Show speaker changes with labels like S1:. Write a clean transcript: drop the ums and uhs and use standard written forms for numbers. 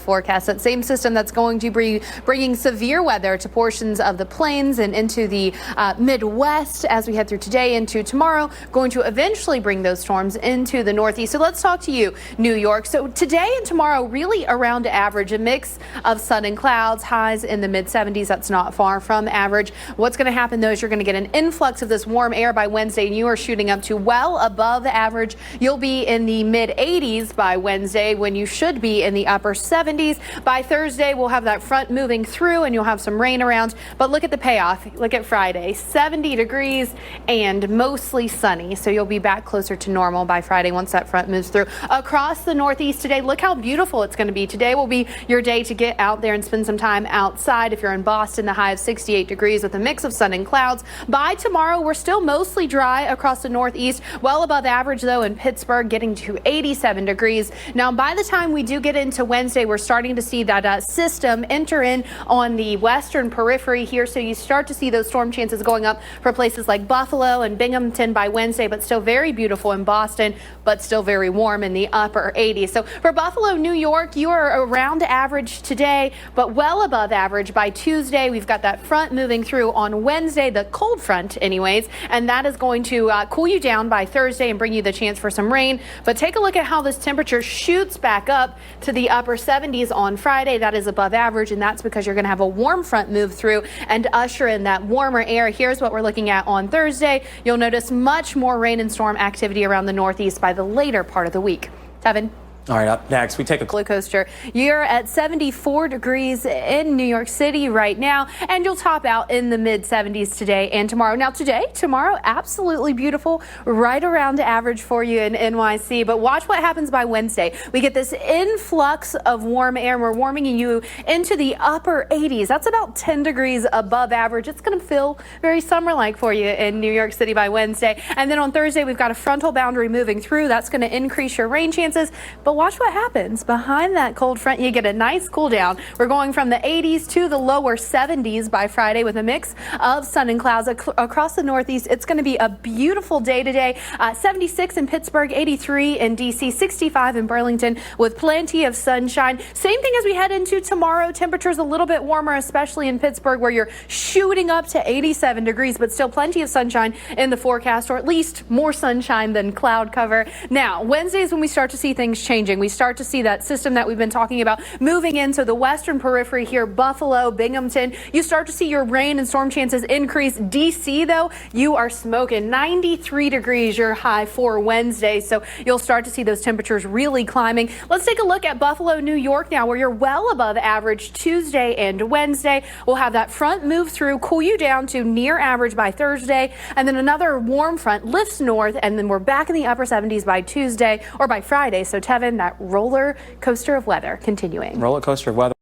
S1: forecast. That same system that's going to be bringing severe weather to portions of the plains and into the Midwest as we head through today into tomorrow, going to eventually bring those storms into the Northeast. So let's talk to you, New York. So today and tomorrow, really around average, a mix of sun and clouds, highs in the mid-70s. That's not far from average. What's going to happen, though, is you're going to get an influx of this warm air by Wednesday, and you are shooting up to well above average. You'll be in the mid-80s by Wednesday when you should be in the upper 70s. By Thursday, we'll have that front moving through, and you'll have some rain around. But look at the payoff. Look at Friday, 70 degrees and mostly sunny. So you'll be back closer to normal by Friday once that front moves through. Across the Northeast today, look how beautiful it's going to be. Today will be your day to get out there and spend some time outside. If you're in Boston, the high of 68 degrees with a mix of sun and clouds. By tomorrow, we're still mostly dry across the Northeast, well above average, though, in Pittsburgh, getting to 87 degrees. Now, by the time we do get into Wednesday, we're starting to see that system enter in on the western periphery here. So you start to see those storm chances going up for places like Buffalo and Binghamton by Wednesday, but still very beautiful in Boston, but still very warm in the upper 80s. So for Buffalo, New York, you are around average today, but well above average by Tuesday. We've got that front moving through on Wednesday, the cold front anyways, and that is going to cool you down by Thursday and bring you the chance for some rain. But take a look at how this temperature shoots back up to the upper 70s on Friday. That is above average, and that's because you're going to have a warm front move through and usher in that warmer air. Here's what we're looking at on Thursday. You'll notice much more rain and storm activity around the Northeast by the later part of the week. Tevin.
S2: All right, up next, we take a
S1: roller coaster. You're at 74 degrees in New York City right now, and you'll top out in the mid-70s today and tomorrow. Now, tomorrow, absolutely beautiful, right around average for you in NYC. But watch what happens by Wednesday. We get this influx of warm air, and we're warming you into the upper 80s. That's about 10 degrees above average. It's going to feel very summer-like for you in New York City by Wednesday. And then on Thursday, we've got a frontal boundary moving through. That's going to increase your rain chances. But watch what happens behind that cold front. You get a nice cool down. We're going from the 80s to the lower 70s by Friday with a mix of sun and clouds across the Northeast. It's going to be a beautiful day today. 76 in Pittsburgh, 83 in DC, 65 in Burlington with plenty of sunshine. Same thing as we head into tomorrow. Temperatures a little bit warmer, especially in Pittsburgh, where you're shooting up to 87 degrees, but still plenty of sunshine in the forecast, or at least more sunshine than cloud cover. Now, Wednesday is when we start to see things changing. We start to see that system that we've been talking about moving into the western periphery here, Buffalo, Binghamton. You start to see your rain and storm chances increase. DC, though, you are smoking 93 degrees, your high for Wednesday. So you'll start to see those temperatures really climbing. Let's take a look at Buffalo, New York now, where you're well above average Tuesday and Wednesday. We'll have that front move through, cool you down to near average by Thursday, and then another warm front lifts north, and then we're back in the upper 70s by Tuesday or by Friday. So Tevin, that roller coaster of weather continuing.
S2: Roller coaster of weather.